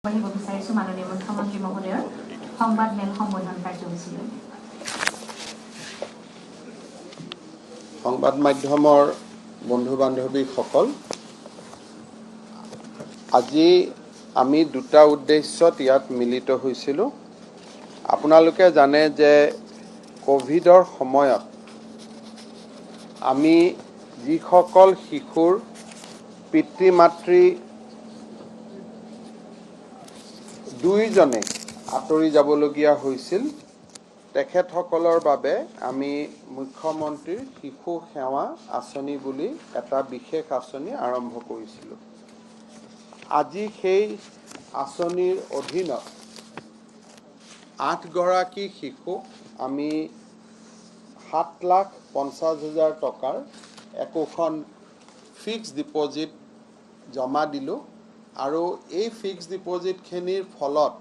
আহিব বিচাৰিছোঁ মাননীয় মুখ্যমন্ত্ৰী মহোদয়ৰ সংবাদ মেল সম্বোধন কাৰ্যসূচীলৈ। সংবাদ মাধ্যমৰ বন্ধু বান্ধৱীসকল, আজি আমি দুটা উদ্দেশ্যত ইয়াত মিলিত হৈছিলোঁ। আপোনালোকে জানে যে কোভিডৰ সময়ত আমি যিসকল শিশুৰ পিতৃ মাতৃ দুইজনে আঁতৰি যাবলগীয়া হৈছিল, তেখেতসকলৰ বাবে আমি মুখ্যমন্ত্ৰীৰ শিশু সেৱা আঁচনি বুলি এটা বিশেষ আঁচনি আৰম্ভ কৰিছিলোঁ। আজি সেই আঁচনিৰ অধীনত 8 গৰাকী শিশুক আমি 7,50,000 টকাৰ একোখন ফিক্সড ডিপজিট জমা দিলোঁ আৰু এই ফিক্সড ডিপজিটখিনিৰ ফলত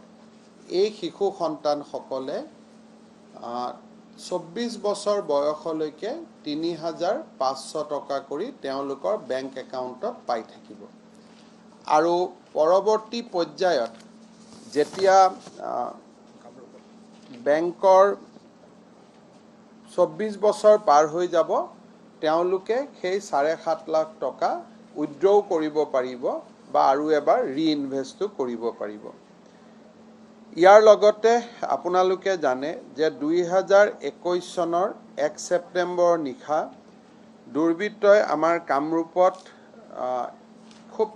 এই শিশু সন্তানসকলে 24 বছৰ বয়সলৈকে 3,500 টকা কৰি তেওঁলোকৰ বেংক একাউণ্টত পাই থাকিব। আৰু পৰৱৰ্তী পৰ্যায়ত যেতিয়া বেংকৰ 24 বছৰ পাৰ হৈ যাব, তেওঁলোকে সেই 7.5 লাখ টকা উইথড্ৰ কৰিব পাৰিব বা আৰু এবাৰ ৰিইনভেষ্টো কৰিব পাৰিব। ইয়াৰ লগতে আপোনালোকে জানে যে 2021 চনৰ 1 ছেপ্টেম্বৰ নিশা দুৰ্বৃত্তই আমাৰ কামৰূপত খুব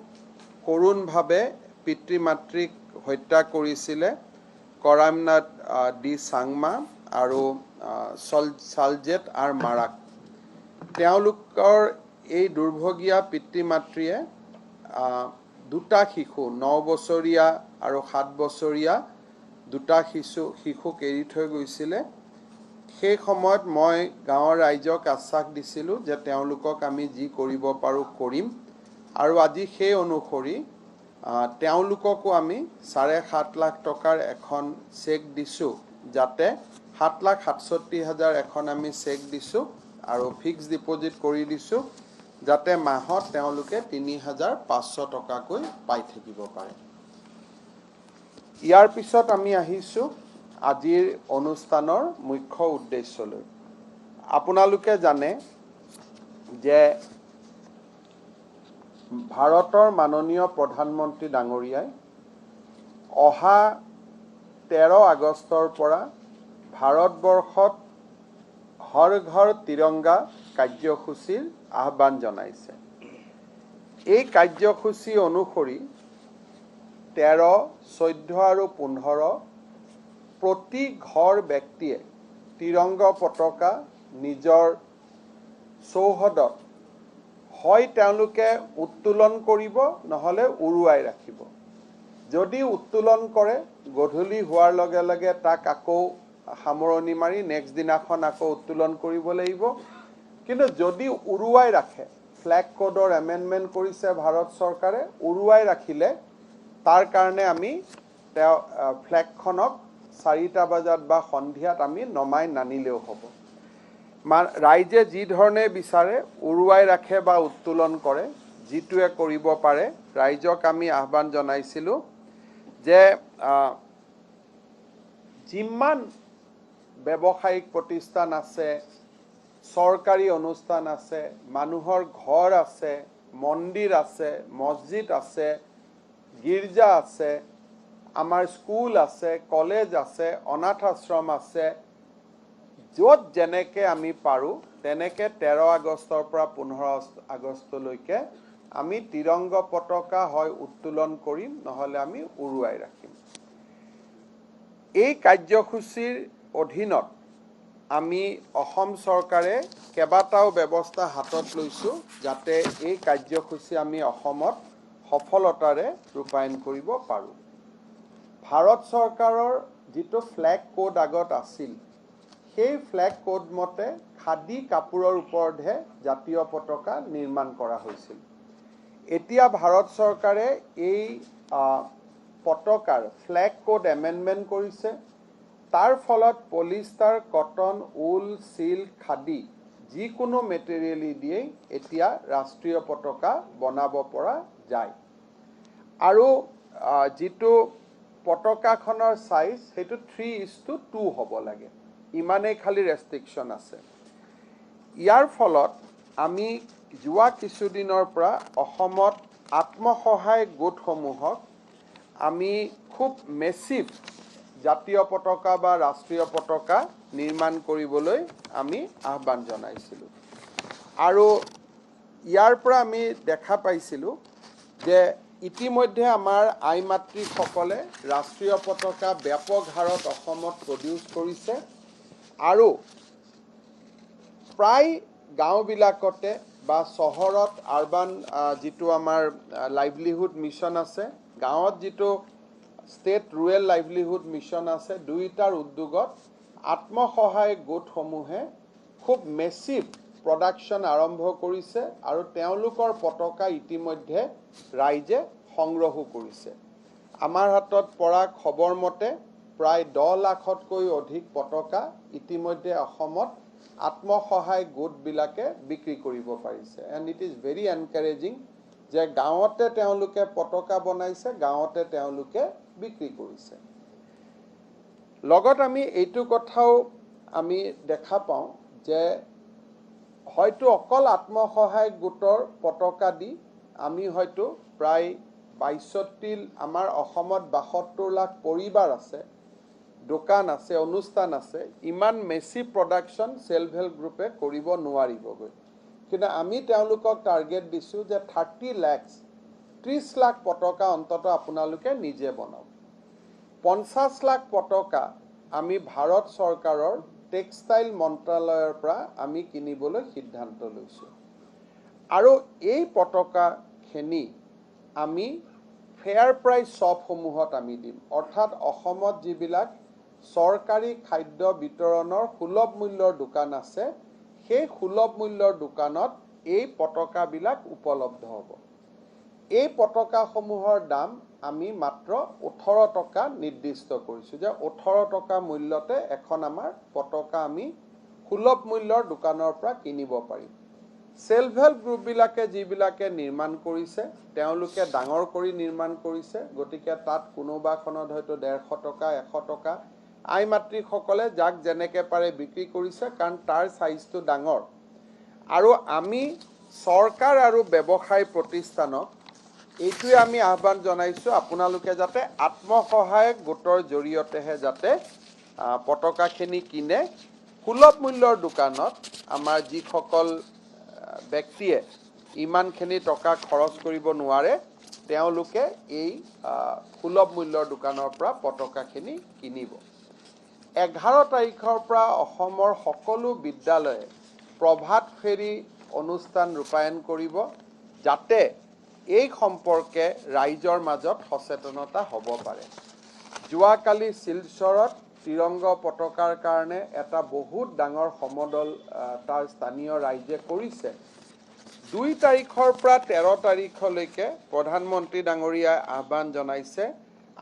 কৰুণভাৱে পিতৃ মাতৃক হত্যা কৰিছিলে। কৰামনাথ ডি চাংমা আৰু চালজেট আৰ মাৰাক। তেওঁলোকৰ এই দুৰ্ভগীয়া পিতৃ মাতৃয়ে দুটা শিশু 9 বছৰীয়া আৰু 7 বছৰীয়া দুটা শিশুক এৰি থৈ গৈছিলে। সেই সময়ত মই গাঁৱৰ ৰাইজক আশ্বাস দিছিলোঁ যে তেওঁলোকক আমি যি কৰিব পাৰোঁ কৰিম, আৰু আজি সেই অনুসৰি তেওঁলোককো আমি 7.5 লাখ টকাৰ এখন চেক দিছোঁ, যাতে 7,67,000 এখন আমি চেক দিছোঁ আৰু ফিক্সড ডিপজিট কৰি দিছোঁ, যাতে মাহত তেওঁলোকে 3,500 টকাকৈ পাই থাকিব পাৰে। ইয়াৰ পিছত আমি আহিছোঁ আজিৰ অনুষ্ঠানৰ মুখ্য উদ্দেশ্যলৈ। আপোনালোকে জানে যে ভাৰতৰ মাননীয় প্ৰধানমন্ত্ৰী ডাঙৰীয়াই অহা 13 আগষ্টৰ পৰা ভাৰতবৰ্ষত হৰ ঘৰ তিৰংগা কাৰ্যসূচীৰ আহ্বান জনাইছে। এই কাৰ্যসূচী অনুসৰি 13, 14 আৰু 15 প্ৰতি ঘৰ ব্যক্তিয়ে তিৰংগ পতাকা নিজৰ চৌহদত হয় তেওঁলোকে উত্তোলন কৰিব, নহ'লে উৰুৱাই ৰাখিব। যদি উত্তোলন কৰে, গধূলি হোৱাৰ লগে লগে তাক আকৌ সামৰণি মাৰি নেক্সট দিনাখন আকৌ উত্তোলন কৰিব লাগিব। কিন্তু যদি উৰুৱাই ৰাখে, ফ্লেগ কোডৰ এমেণ্ডমেণ্ট কৰিছে ভাৰত চৰকাৰে, উৰুৱাই ৰাখিলে তাৰ কাৰণে আমি ফ্লেগখনক 4টা বজাত বা সন্ধিয়াত আমি নমাই নানিলেও হ'ব। ৰাইজে যি ধৰণে বিচাৰে উৰুৱাই ৰাখে বা উত্তোলন কৰে, যিটোৱে কৰিব পাৰে, ৰাইজক আমি আহ্বান জনাইছিলোঁ যে যিমান ব্যৱসায়িক প্ৰতিষ্ঠান আছে, চৰকাৰী অনুষ্ঠান আছে, মানুহৰ ঘৰ আছে, মন্দিৰ আছে, মছজিদ আছে, গীৰ্জা আছে, আমাৰ স্কুল আছে, কলেজ আছে, অনাথ আশ্ৰম আছে, য'ত যেনেকৈ আমি পাৰোঁ তেনেকৈ 13 আগষ্টৰ পৰা 15 আগষ্টলৈকে আমি তিৰংগ পতাকা হয় উত্তোলন কৰিম, নহ'লে আমি উৰুৱাই ৰাখিম। এই কাৰ্যসূচীৰ অধীনত আমি অসম চৰকাৰে কেইবাটাও ব্যৱস্থা হাতত লৈছোঁ, যাতে এই কাৰ্যসূচী আমি অসমত সফলতাৰে ৰূপায়ণ কৰিব পাৰোঁ। ভাৰত চৰকাৰৰ যিটো ফ্লেগ কোড আগত আছিল, সেই ফ্লেগ কোড মতে খাদী কাপোৰৰ ওপৰতহে জাতীয় পতাকা নিৰ্মাণ কৰা হৈছিল। এতিয়া ভাৰত চৰকাৰে এই পতাকাৰ ফ্লেগ কোড এমেণ্ডমেণ্ট কৰিছে। তাৰ ফলত পলিষ্টাৰ, কটন, উল, চিল্ক, খাদী যিকোনো মেটেৰিয়েলি দিয়েই এতিয়া ৰাষ্ট্ৰীয় পতাকা বনাব পৰা যায়। আৰু যিটো পতাকাখনৰ সাইজ সেইটো 3:2 হ'ব লাগে ইমানেই খালি ৰেষ্ট্ৰিকশন আছে ইয়াৰ ফলত আমি যোৱা কিছুদিনৰ পৰা অসমত আত্মসহায় গোটসমূহক আমি খুব মেচিভ জাতীয় পতাকা বা ৰাষ্ট্ৰীয় পতাকা নিৰ্মাণ কৰিবলৈ আমি আহ্বান জনাইছিলোঁ আৰু ইয়াৰ পৰা আমি দেখা পাইছিলোঁ যে ইতিমধ্যে আমাৰ আই মাতৃসকলে ৰাষ্ট্ৰীয় পতাকা ব্যাপক হাৰত অসমত প্ৰডিউচ কৰিছে আৰু প্ৰায় গাঁওবিলাকতে বা চহৰত আৰবান যিটো আমাৰ লাইভলিহুড মিছন আছে গাঁৱত যিটো ষ্টেট ৰুৰেল লাইভলিহুড মিছন আছে দুইটাৰ উদ্যোগত আত্মসহায়ক গোটসমূহে খুব মেচিভ প্ৰডাকশ্যন আৰম্ভ কৰিছে আৰু তেওঁলোকৰ পতাকা ইতিমধ্যে ৰাইজে সংগ্ৰহো কৰিছে আমাৰ হাতত পৰা খবৰ মতে প্ৰায় 10 লাখতকৈ অধিক পতাকা ইতিমধ্যে অসমত আত্মসহায়ক গোটবিলাকে বিক্ৰী কৰিব পাৰিছে and it is very encouraging যে গাঁৱতে তেওঁলোকে পতাকা বনাইছে গাঁৱতে তেওঁলোকে বিক্ৰী কৰিছে লগত আমি এইটো কথাও আমি দেখা পাওঁ যে হয়তো অকল আত্মসহায়ক গোটৰ পতাকা দি আমি হয়তো প্ৰায় ৬২টি আমাৰ অসমত ৭২ লাখ পৰিবাৰ আছে দোকান আছে অনুষ্ঠান আছে ইমান মেচিভ প্ৰডাকশ্যন সেল্ফ হেল্প গ্ৰুপে কৰিব নোৱাৰিবগৈ কিন্তু আমি তেওঁলোকক টাৰ্গেট দিছোঁ যে 30 লাখ পতাকা অন্তত আপোনালোকে নিজে বনাওক 50 লাখ পতাকা আমি ভাৰত চৰকাৰৰ টেক্সটাইল মন্ত্ৰালয়ৰ পৰা আমি কিনিবলৈ সিদ্ধান্ত লৈছোঁ আৰু এই পতাকাখিনি আমি ফেয়াৰ প্ৰাইচ শ্বপসমূহত আমি দিম অৰ্থাৎ অসমত যিবিলাক চৰকাৰী খাদ্য বিতৰণৰ সুলভ মূল্যৰ দোকান আছে সেই সুলভ মূল্যৰ দোকানত এই পতাকাবিলাক উপলব্ধ হ'ব এই পতাকাসমূহৰ দাম আমি মাত্ৰ 18 টকা নিৰ্দিষ্ট কৰিছোঁ যে 18 টকা মূল্যতে এখন আমাৰ পতাকা আমি সুলভ মূল্যৰ দোকানৰ পৰা কিনিব পাৰিম সেল্ফ হেল্প গ্ৰুপবিলাকে যিবিলাকে নিৰ্মাণ কৰিছে তেওঁলোকে ডাঙৰ কৰি নিৰ্মাণ কৰিছে গতিকে তাত কোনোবাখনত হয়তো 150 টকা 100 টকা আই মাতৃসকলে যাক যেনেকৈ পাৰে বিক্ৰী কৰিছে কাৰণ তাৰ সাইজটো ডাঙৰ আৰু আমি চৰকাৰ আৰু ব্যৱসায় প্ৰতিষ্ঠানক এইটোৱে আমি আহ্বান জনাইছোঁ আপোনালোকে যাতে আত্মসহায়ক গোটৰ জৰিয়তেহে যাতে পতাকাখিনি কিনে সুলভ মূল্যৰ দোকানত আমাৰ যিসকল ব্যক্তিয়ে ইমানখিনি টকা খৰচ কৰিব নোৱাৰে তেওঁলোকে এই সুলভ মূল্যৰ দোকানৰ পৰা পতাকাখিনি কিনিব 11 তাৰিখৰ পৰা অসমৰ সকলো বিদ্যালয়ে প্ৰভাত ফেৰী অনুষ্ঠান ৰূপায়ণ কৰিব যাতে এই সম্পৰ্কে ৰাইজৰ মাজত সচেতনতা হ'ব পাৰে যোৱাকালি শিলচৰত তিৰংগ পতাকাৰ কাৰণে এটা বহুত ডাঙৰ সমদল তাৰ স্থানীয় ৰাইজে কৰিছে 2 তাৰিখৰ পৰা 13 তাৰিখলৈকে প্ৰধানমন্ত্ৰী ডাঙৰীয়াই আহ্বান জনাইছে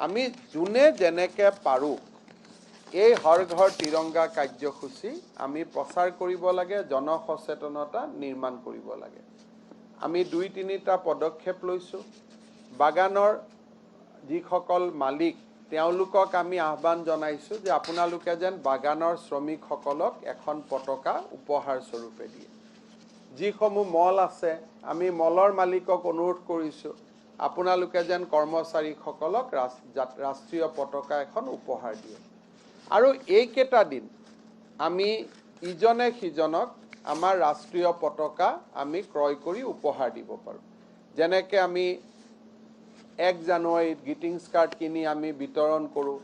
আমি যোনে যেনেকৈ পাৰোঁ এই হৰ ঘৰ তিৰংগা কাৰ্যসূচী আমি প্ৰচাৰ কৰিব লাগে জনসচেতনতা নিৰ্মাণ কৰিব লাগে আমি 2-3টা পদক্ষেপ লৈছোঁ বাগানৰ যিসকল মালিক তেওঁলোকক আমি আহ্বান জনাইছোঁ যে আপোনালোকে যেন বাগানৰ শ্ৰমিকসকলক এখন পতাকা উপহাৰ স্বৰূপে দিয়ে যিসমূহ মল আছে আমি মলৰ মালিকক অনুৰোধ কৰিছোঁ আপোনালোকে যেন কৰ্মচাৰীসকলক ৰাষ্ট্ৰীয় পতাকা এখন উপহাৰ দিয়ে আৰু এইকেইটা দিন আমি ইজনে সিজনক আমাৰ ৰাষ্ট্ৰীয় পতাকা আমি ক্ৰয় কৰি উপহাৰ দিব পাৰোঁ যেনেকৈ আমি 1 জানুৱাৰীত গ্ৰিটিংছ কাৰ্ড কিনি আমি বিতৰণ কৰোঁ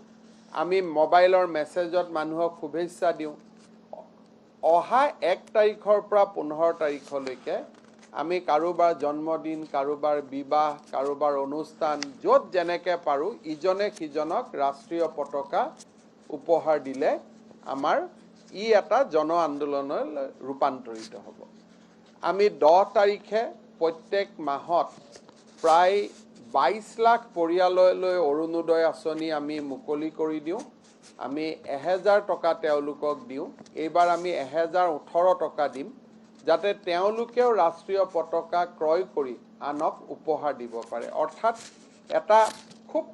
আমি মোবাইলৰ মেছেজত মানুহক শুভেচ্ছা দিওঁ অহা 1 তাৰিখৰ পৰা 15 তাৰিখলৈকে আমি কাৰোবাৰ জন্মদিন কাৰোবাৰ বিবাহ কাৰোবাৰ অনুষ্ঠান য'ত যেনেকৈ পাৰোঁ ইজনে সিজনক ৰাষ্ট্ৰীয় পতাকা উপহাৰ দিলে আমাৰ ই এটা জন আন্দোলনলৈ ৰূপান্তৰিত হ'ব আমি 10 তাৰিখে প্ৰত্যেক মাহত প্ৰায় 22 লাখ পৰিয়াললৈ অৰুণোদয় আঁচনি আমি মুকলি কৰি দিওঁ আমি 1000 টকা তেওঁলোকক দিওঁ এইবাৰ আমি 1018 টকা দিম যাতে তেওঁলোকেও ৰাষ্ট্ৰীয় পতাকা ক্ৰয় কৰি আনক উপহাৰ দিব পাৰে অৰ্থাৎ এটা খুব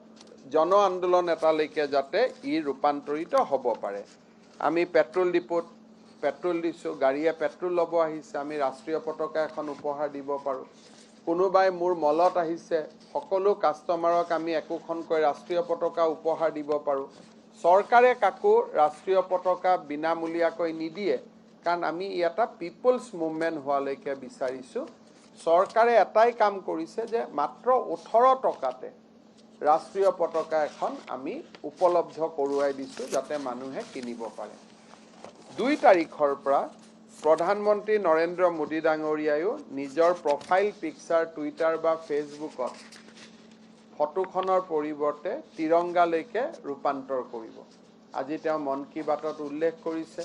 জন আন্দোলন এটালৈকে যাতে ই ৰূপান্তৰিত হ'ব পাৰে আমি পেট্ৰল ডিপোত পেট্ৰল দিছোঁ গাড়ীয়ে পেট্ৰল ল'ব আহিছে আমি ৰাষ্ট্ৰীয় পতাকা এখন উপহাৰ দিব পাৰোঁ কোনোবাই মোৰ মলত আহিছে সকলো কাষ্টমাৰক আমি একোখনকৈ ৰাষ্ট্ৰীয় পতাকা উপহাৰ দিব পাৰোঁ চৰকাৰে কাকো ৰাষ্ট্ৰীয় পতাকা বিনামূলীয়াকৈ নিদিয়ে কাৰণ আমি এটা পিপলছ মুভমেণ্ট হোৱালৈকে বিচাৰিছোঁ চৰকাৰে এটাই কাম কৰিছে যে মাত্ৰ 18 টকাতে ৰাষ্ট্ৰীয় পতাকা এখন আমি উপলব্ধ কৰোৱাই দিছোঁ যাতে মানুহে কিনিব পাৰে 2 তাৰিখৰ পৰা প্ৰধানমন্ত্ৰী নৰেন্দ্ৰ মোদী ডাঙৰীয়ায়ো নিজৰ প্ৰফাইল পিকচাৰ টুইটাৰ বা ফেচবুকত ফটোখনৰ পৰিৱৰ্তে তিৰংগালৈকে ৰূপান্তৰ কৰিব আজি তেওঁ মন কি বাতত উল্লেখ কৰিছে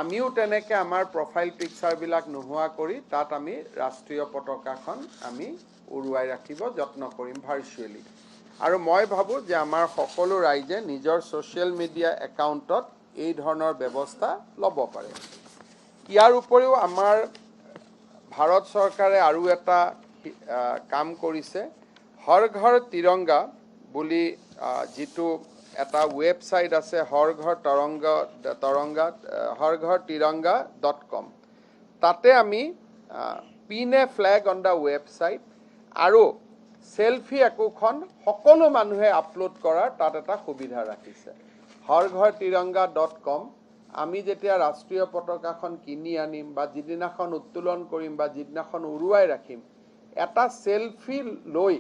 আমিও তেনেকৈ আমাৰ প্ৰফাইল পিকচাৰবিলাক নোহোৱা কৰি তাত আমি ৰাষ্ট্ৰীয় পতাকাখন আমি উৰুৱাই ৰাখিব যত্ন কৰিম ভাৰ্চুৱেলি আৰু মই ভাবোঁ যে আমাৰ সকলো ৰাইজে নিজৰ ছ'চিয়েল মিডিয়া একাউণ্টত এই ধৰণৰ ব্যৱস্থা ল'ব পাৰে ইয়াৰ উপৰিও আমাৰ ভাৰত চৰকাৰে আৰু এটা কাম কৰিছে হৰ ঘৰ তিৰংগা বুলি যিটো এটা ৱেবছাইট আছে harghar-tiranga.com তাতে আমি pin A flag on the website আৰু সেলফি একোখন সকলো মানুহে আপলোড কৰাৰ তাত এটা সুবিধা ৰাখিছে harghar-tiranga.com আমি যেতিয়া ৰাষ্ট্ৰীয় পতাকাখন কিনি আনিম বা যিদিনাখন উত্তোলন কৰিম বা যিদিনাখন উৰুৱাই ৰাখিম এটা সেলফি লৈ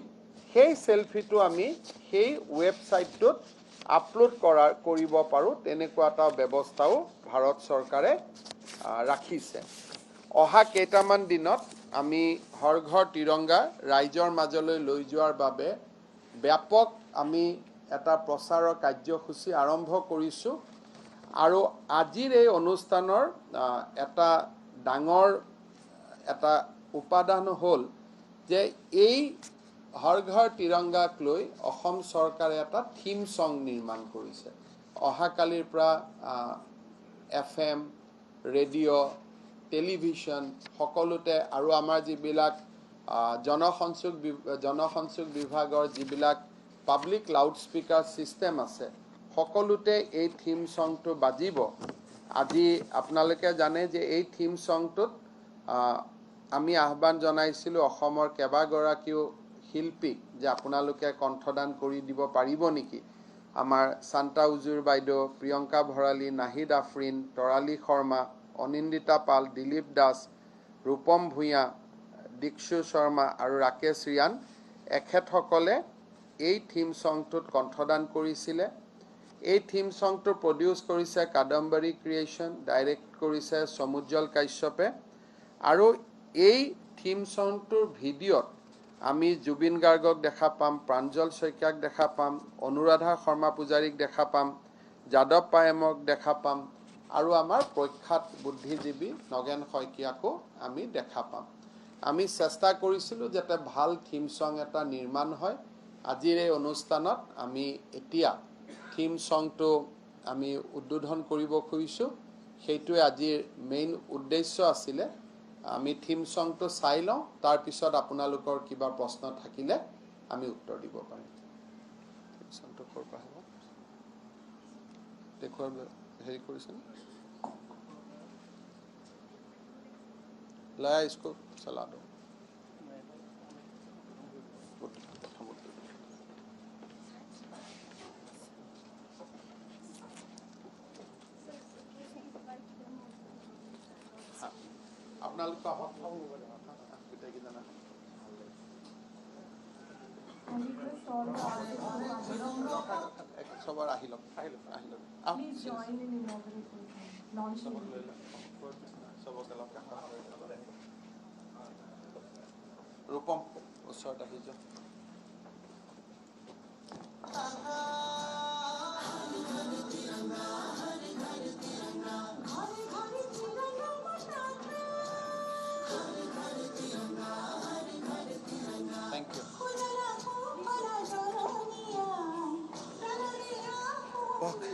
সেই সেলফিটো আমি সেই ৱেবছাইটটোত আপলোড কৰিব পাৰোঁ তেনেকুৱা এটা ব্যৱস্থাও ভাৰত চৰকাৰে ৰাখিছে অহা কেইটামান দিনত আমি হৰ ঘৰ তিৰংগা ৰাইজৰ মাজলৈ লৈ যোৱাৰ বাবে ব্যাপক আমি এটা প্ৰচাৰৰ কাৰ্যসূচী আৰম্ভ কৰিছোঁ আৰু আজিৰ এই অনুষ্ঠানৰ এটা ডাঙৰ এটা উপাদান হ'ল যে এই হৰ ঘৰ তিৰংগাক লৈ অসম চৰকাৰে এটা থিম সং নিৰ্মাণ কৰিছে অহাকালিৰ পৰা FM ৰেডিঅ' টেলিভিছন সকলোতে আৰু আমাৰ যিবিলাক জনসংযোগ বিভাগৰ যিবিলাক পাব্লিক লাউড স্পিকাৰ সিস্টেম আছে সকলোতে এই থিম সংটো বাজিব আজি আপোনালোকে জানে যে এই থিম সংটোত আমি আহ্বান জনাইছিলোঁ অসমৰ কেইবাগৰাকীও শিল্পীক যে আপোনালোকে কণ্ঠদান কৰি দিব পাৰিব নেকি আমাৰ শান্তা উজুৰ বাইদেউ প্ৰিয়ংকা ভৰালী নাহিদ আফৰিন তৰালী শৰ্মা অনিন্দিতা পাল দিলীপ দাস ৰূপম ভূঞা দীক্ষু শৰ্মা আৰু ৰাকেশ ৰিয়ান এখেতসকলে এই থিম সংটোত কণ্ঠদান কৰিছিলে এই থিম সংটো প্ৰডিউচ কৰিছে কাদম্বৰী ক্ৰিয়েশ্যন ডাইৰেক্ট কৰিছে সমুজ্জ্বল কাশ্যপে আৰু এই থিম সংটোৰ ভিডিঅ'ত আমি জুবিন গাৰ্গক দেখা পাম প্ৰাঞ্জল শইকীয়াক দেখা পাম অনুৰাধা শৰ্মা পূজাৰীক দেখা পাম যাদৱ পায়েমক দেখা পাম আৰু আমাৰ প্ৰখ্যাত বুদ্ধিজীৱী নগেন শইকীয়াকো আমি দেখা পাম আমি চেষ্টা কৰিছিলোঁ যাতে ভাল থিম সং এটা নিৰ্মাণ হয় আজিৰ এই অনুষ্ঠানত আমি এতিয়া থিম সংটো আমি উদ্বোধন কৰিব খুজিছোঁ সেইটোৱে আজিৰ মেইন উদ্দেশ্য আছিলে আমি থিম সংটো চাই লওঁ তাৰ পিছত আপোনালোকৰ কিবা প্ৰশ্ন থাকিলে আমি উত্তৰ দিব পাৰিম থিম সংটো কৰবা হ'ব দেখুৱাৰ হেৰি কৰিছে লায়া इसको चला दो আপোনালোক আহক গোটেই জানা সবাৰ আহিলক ৰূপম ওচৰত আহি যাওক Thank you. Okay.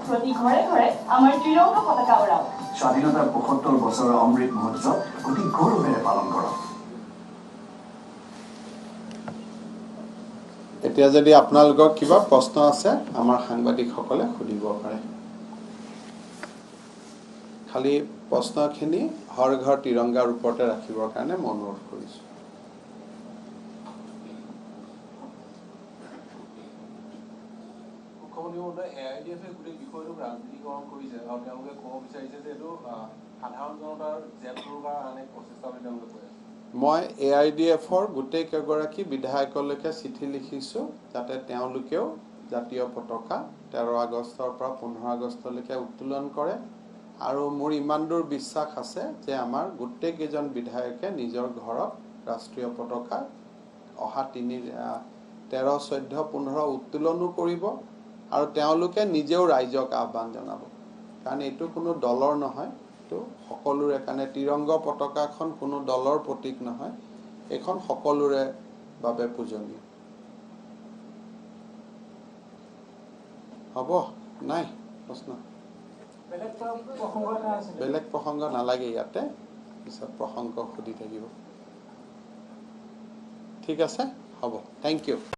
প্ৰতি ঘৰে ঘৰে আমাৰ ত্ৰিৰংগ পতাকা উৰাওক স্বাধীনতাৰ ৭৫ বছৰৰ অমৃত মহোৎসৱ অতি গৌৰৱেৰে পালন কৰক এতিয়া যদি আপোনালোকৰ কিবা প্ৰশ্ন আছে আমাৰ সাংবাদিকসকলে সুধিব পাৰে খালি প্ৰশ্নখিনি হৰ ঘৰ ত্ৰিৰংগাৰ ওপৰতে ৰাখিবৰ কাৰণে মই অনুৰোধ কৰিছোঁ AIDF-এ গোটেই বিষয়টোক ৰাজনীতিকৰণ কৰিছে আৰু তেওঁলোকে ক'ব বিচাৰিছে যে এইটো সাধাৰণ জনতাৰ জেপ ধৰবাৰ আন এক প্ৰচেষ্টা বুলি তেওঁলোকে কৈ আছে মই AIDF-ৰ গোটেই কেইগৰাকী বিধায়কলৈকে চিঠি লিখিছোঁ যাতে তেওঁলোকেও জাতীয় পতাকা 13 আগষ্টৰ পৰা 15 আগষ্টলৈকে উত্তোলন কৰে আৰু মোৰ ইমান দূৰ বিশ্বাস আছে যে আমাৰ গোটেই কেইজন বিধায়কে নিজৰ ঘৰত ৰাষ্ট্ৰীয় পতাকা অহা 13, 14, 15 উত্তোলনো কৰিব আৰু তেওঁলোকে নিজেও ৰাইজক আহ্বান জনাব কাৰণ এইটো কোনো দলৰ নহয় এইটো সকলোৰে কাৰণে ত্ৰিৰংগ পতাকাখন কোনো দলৰ প্ৰতীক নহয় এখন সকলোৰে বাবে পূজনীয় হ'ব নাই প্ৰশ্ন বেলেগ প্ৰসংগ নালাগে ইয়াতে পিছত প্ৰসংগ সুধি থাকিব ঠিক আছে হ'ব থেংক ইউ